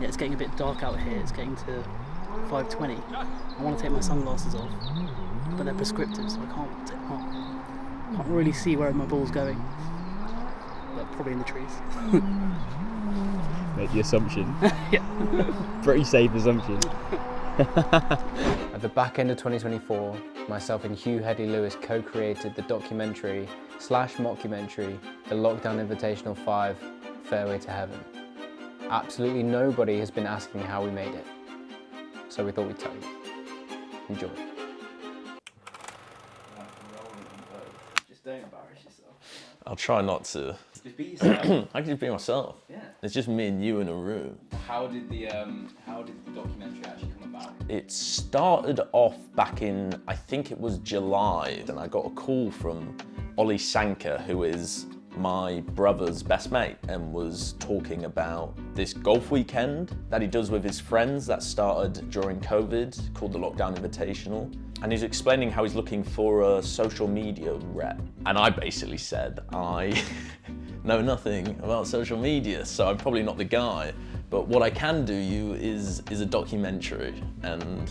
Yeah, it's getting a bit dark out here. It's getting to 5:20. I want to take my sunglasses off, but they're prescriptive, so I can't take them off. Can't really see where my ball's going, but probably in the trees. Make the assumption. Yeah. Pretty safe assumption. At the back end of 2024, myself and Hugh Hedley Lewis co-created the documentary/mockumentary, the Lockdown Invitational 5, Fairway to Heaven. Absolutely nobody has been asking how we made it, so we thought we'd tell you. Enjoy. Just don't embarrass yourself. I'll try not to. Just be yourself. I can just be myself. Yeah. It's just me and you in a room. How did the documentary actually come about? It started off back in, I think it was July, and I got a call from Ollie Sanker, who is my brother's best mate, and was talking about this golf weekend that he does with his friends that started during COVID, called the Lockdown Invitational. And he's explaining how he's looking for a social media rep. And I basically said, I know nothing about social media, so I'm probably not the guy. But what I can do you is a documentary. And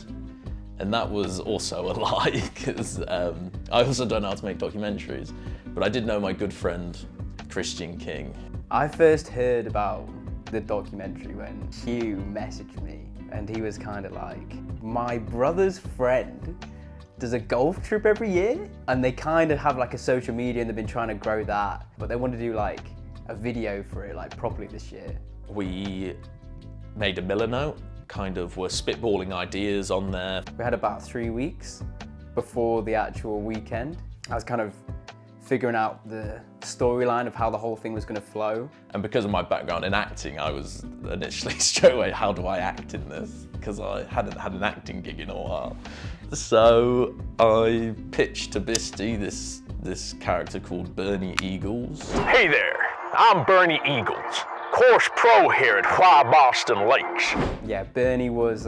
that was also a lie, because I also don't know how to make documentaries. But I did know my good friend, Christian King. I first heard about the documentary when Hugh messaged me, and he was kind of like, my brother's friend does a golf trip every year, and they kind of have like a social media and they've been trying to grow that, but they want to do like a video for it like properly this year. We made a Miller note, kind of were spitballing ideas on there. We had about 3 weeks before the actual weekend. I was kind of figuring out the storyline of how the whole thing was going to flow. And because of my background in acting, I was initially straight away, how do I act in this? Because I hadn't had an acting gig in a while. So I pitched to Bisty this character called Bernie Eagles. Hey there, I'm Bernie Eagles, course pro here at Why Boston Lakes. Yeah, Bernie was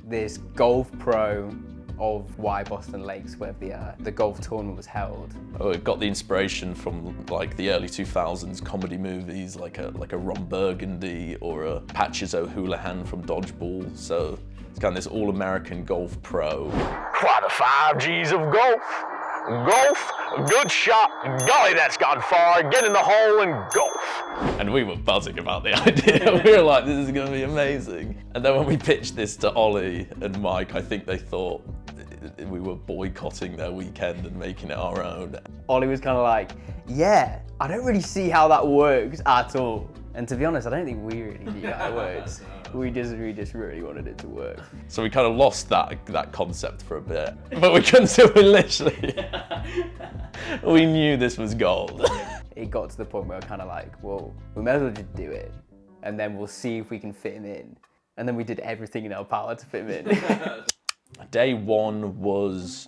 this golf pro of Why Boston Lakes, where the golf tournament was held. Oh, it got the inspiration from like the early 2000s comedy movies, like a Ron Burgundy or a Patches O'Houlihan from Dodgeball. So it's kind of this all-American golf pro. Why, the 5 G's of golf. Golf, good shot, golly that's gone far, get in the hole and golf. And we were buzzing about the idea. We were like, this is gonna be amazing. And then when we pitched this to Ollie and Mike, I think they thought we were boycotting their weekend and making it our own. Ollie was kind of like, yeah, I don't really see how that works at all. And to be honest, I don't think we really knew how it works. We just really wanted it to work. So we kind of lost that concept for a bit, but we couldn't do it literally. We knew this was gold. It got to the point where we're kind of like, well, we may as well just do it, and then we'll see if we can fit him in. And then we did everything in our power to fit him in. Day one was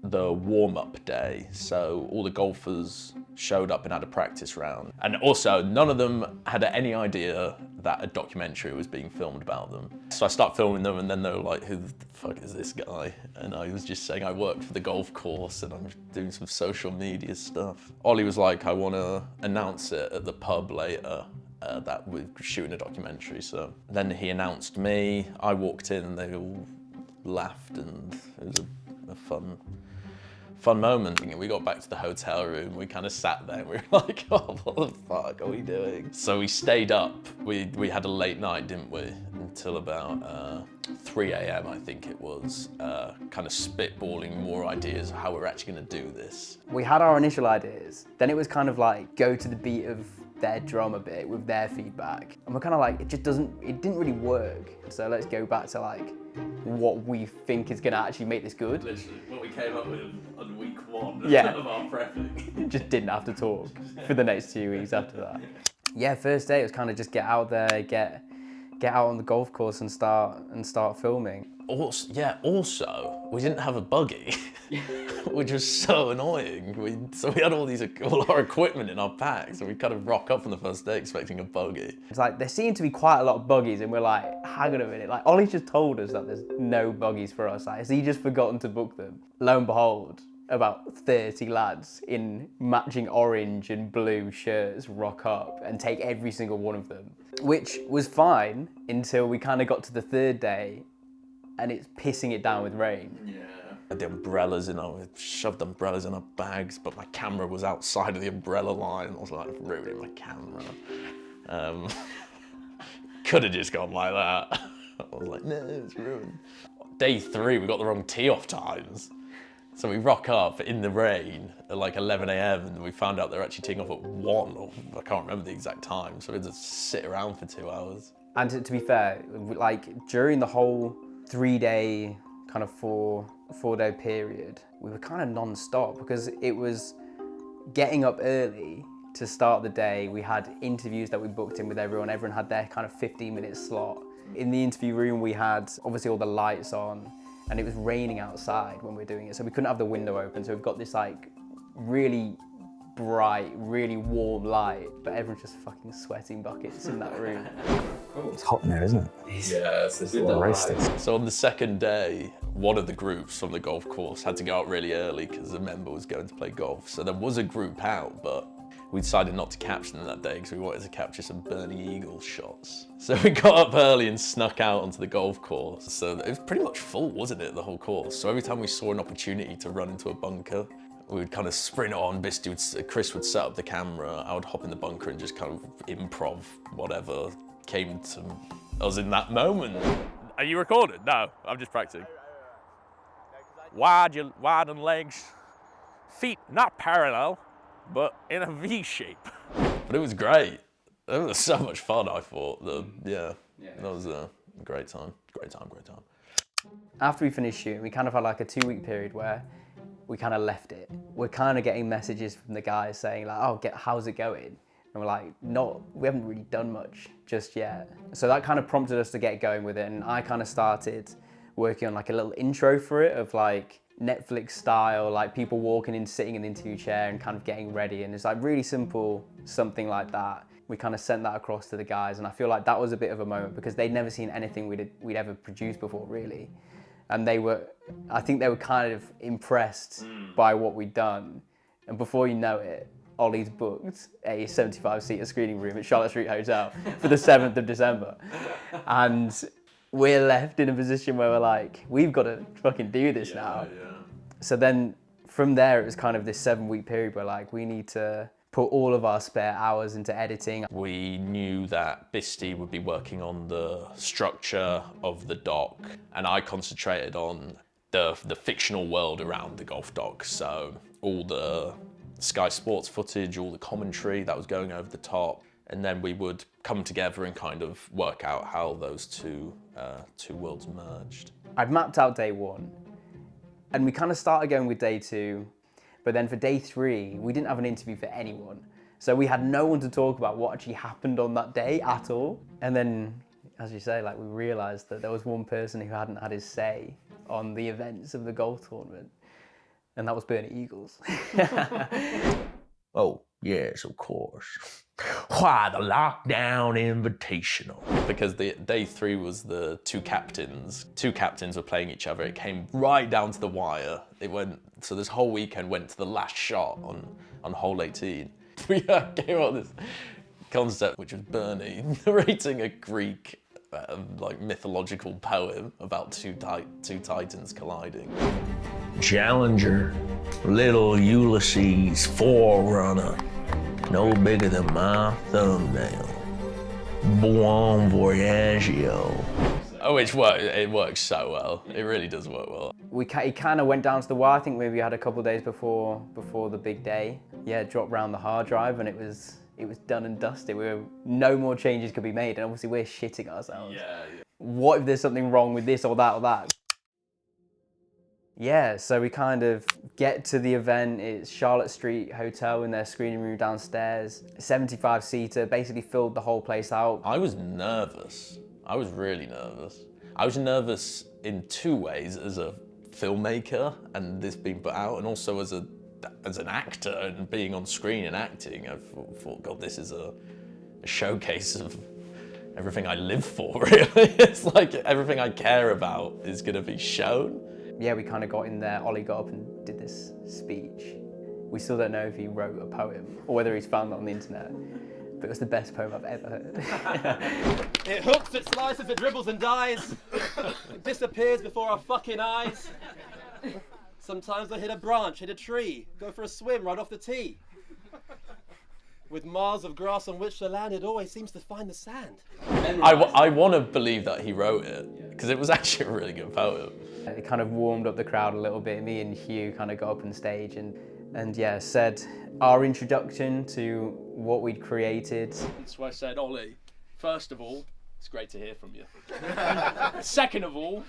the warm-up day, so all the golfers showed up and had a practice round. And also, none of them had any idea that a documentary was being filmed about them. So I start filming them and then they were like, who the fuck is this guy? And I was just saying I work for the golf course and I'm doing some social media stuff. Ollie was like, I want to announce it at the pub later. That we're shooting a documentary. So then he announced me, I walked in and they all laughed and it was a fun moment. We got back to the hotel room, we kind of sat there and we were like, oh, what the fuck are we doing? So we stayed up, we had a late night, didn't we? Until about 3 a.m. I think it was, kind of spitballing more ideas of how we're actually gonna do this. We had our initial ideas, then it was kind of like, go to the beat of their drum a bit with their feedback. And we're kind of like, it didn't really work. So let's go back to like, what we think is gonna actually make this good. Literally, what we came up with on week 1 Yeah. of our prepping. Just didn't have to talk for the next 2 weeks after that. Yeah, first day it was kind of just get out there, get out on the golf course and start filming. Also, we didn't have a buggy, which was so annoying. So we had all our equipment in our packs, and we kind of rock up on the first day expecting a buggy. It's like, there seemed to be quite a lot of buggies, and we're like, hang on a minute, like Ollie's just told us that there's no buggies for us. Like, has he just forgotten to book them? Lo and behold, about 30 lads in matching orange and blue shirts rock up and take every single one of them. which was fine until we kind of got to the third day and it's pissing it down with rain. Yeah. The umbrellas we shoved umbrellas in our bags, but my camera was outside of the umbrella line. I was like ruining my camera. Could have just gone like that. I was like, no, it's ruined. Day 3, we got the wrong tee-off times. So we rock up in the rain at like 11 a.m. and we found out they're actually teeing off at 1, or I can't remember the exact time. So we had to sit around for 2 hours. And to be fair, like during the whole 3-day, kind of four-day period, we were kind of non-stop because it was getting up early to start the day. We had interviews that we booked in with everyone. Everyone had their kind of 15-minute slot. In the interview room, we had obviously all the lights on, and it was raining outside when we were doing it, so we couldn't have the window open. So we've got this like really bright, really warm light, but everyone's just fucking sweating buckets in that room. It's hot in there, isn't it? Yeah, it's roasting. So on the second day, one of the groups from the golf course had to go out really early because a member was going to play golf. So there was a group out, but we decided not to capture them that day because we wanted to capture some Bernie Eagles shots. So we got up early and snuck out onto the golf course. So it was pretty much full, wasn't it, the whole course? So every time we saw an opportunity to run into a bunker, we would kind of sprint on. Chris would set up the camera. I would hop in the bunker and just kind of improv whatever came to us in that moment. Are you recording? No, I'm just practicing. Widen legs, feet not parallel, but in a V shape. But it was great. It was so much fun, I thought. That was a great time. Great time. After we finished shooting, we kind of had like a 2-week period where we kind of left it. We're kind of getting messages from the guys saying like, oh, how's it going? And we're like, we haven't really done much just yet. So that kind of prompted us to get going with it. And I kind of started working on like a little intro for it of like Netflix style, like people walking in, sitting in the interview chair and kind of getting ready. And it's like really simple, something like that. We kind of sent that across to the guys. And I feel like that was a bit of a moment because they'd never seen anything we'd ever produced before, really. And I think they were kind of impressed by what we'd done. And before you know it, Ollie's booked a 75-seater screening room at Charlotte Street Hotel for the 7th of December. And we're left in a position where we're like, we've got to fucking do this now. Yeah. So then from there, it was kind of this 7-week period where like, we need to put all of our spare hours into editing. We knew that Bisty would be working on the structure of the dock, and I concentrated on the fictional world around the golf dock. So all the Sky Sports footage, all the commentary that was going over the top, and then we would come together and kind of work out how those two worlds merged. I'd mapped out day 1, and we kind of started going with day 2, but then for day 3, we didn't have an interview for anyone. So we had no one to talk about what actually happened on that day at all. And then, as you say, like we realized that there was one person who hadn't had his say on the events of the golf tournament, and that was Bernie Eagles. Oh, yes, of course. Why, the Lockdown Invitational. Because the day 3 was the two captains. Two captains were playing each other. It came right down to the wire. So this whole weekend went to the last shot on hole 18. We came up with this concept, which was Bernie narrating a Greek like mythological poem about two titans colliding. Challenger, little Ulysses, forerunner, no bigger than my thumbnail. Buon voyagio. Oh, it works so well. It really does work well. He kind of went down to the wire. I think maybe we had a couple of days before the big day. Yeah, dropped round the hard drive, and it was done and dusted. No more changes could be made, and obviously we're shitting ourselves. Yeah. What if there's something wrong with this or that or that? Yeah, so we kind of get to the event. It's Charlotte Street Hotel in their screening room downstairs. 75-seater, basically filled the whole place out. I was nervous. I was really nervous. I was nervous in 2 ways, as a filmmaker and this being put out, and also as an actor and being on screen and acting. I thought, God, this is a showcase of everything I live for, really. It's like everything I care about is gonna be shown. Yeah, we kind of got in there. Ollie got up and did this speech. We still don't know if he wrote a poem or whether he's found that on the internet. but it was the best poem I've ever heard. It hooks, it slices, it dribbles and dies. It disappears before our fucking eyes. Sometimes I hit a branch, hit a tree, go for a swim right off the tee. With miles of grass on which to land, it always seems to find the sand. I want to believe that he wrote it, because it was actually a really good poem. It kind of warmed up the crowd a little bit. Me and Hugh kind of got up on stage and yeah, said our introduction to what we'd created. So I said, Ollie, first of all, it's great to hear from you. Second of all,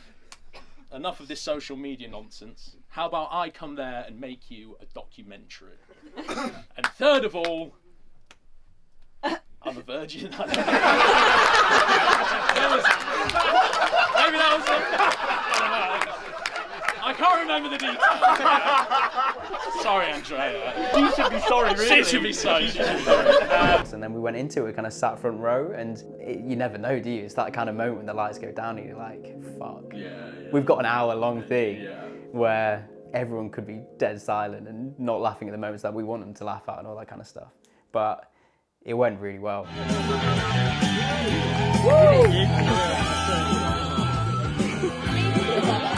enough of this social media nonsense. How about I come there and make you a documentary? And third of all, I'm a virgin. Maybe that was it. I can't remember the details. Sorry, Andrea. You should be sorry, really. She should be sorry. And then we went into it, kind of sat front row, and you never know, do you? It's that kind of moment when the lights go down and you're like, fuck. We've got an hour-long thing where everyone could be dead silent and not laughing at the moments that we want them to laugh at and all that kind of stuff. But it went really well.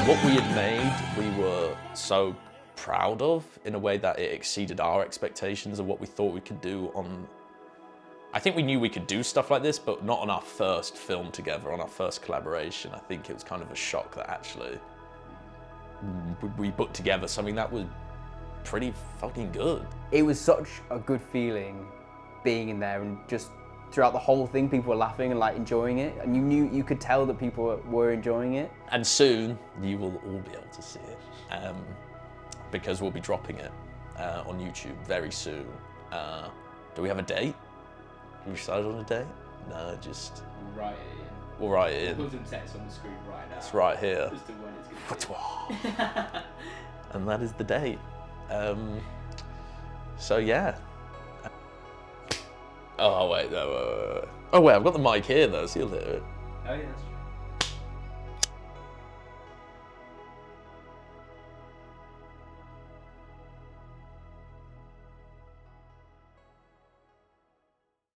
What we had made, we were so proud of in a way that it exceeded our expectations of what we thought we could do on... I think we knew we could do stuff like this, but not on our first film together, on our first collaboration. I think it was kind of a shock that actually we put together something that was pretty fucking good. It was such a good feeling being in there, and just throughout the whole thing, people were laughing and like enjoying it, and you could tell that people were enjoying it. And soon you will all be able to see it, because we'll be dropping it on YouTube very soon. Do we have a date? Have we decided on a date? No, just... We'll write it in. We'll write it in. We'll put some text on the screen right now. It's right here. Just to when it's gonna be. And that is the date. So yeah. Oh wait, no. Oh wait, I've got the mic here though, so you'll hear it. Oh yeah, that's true.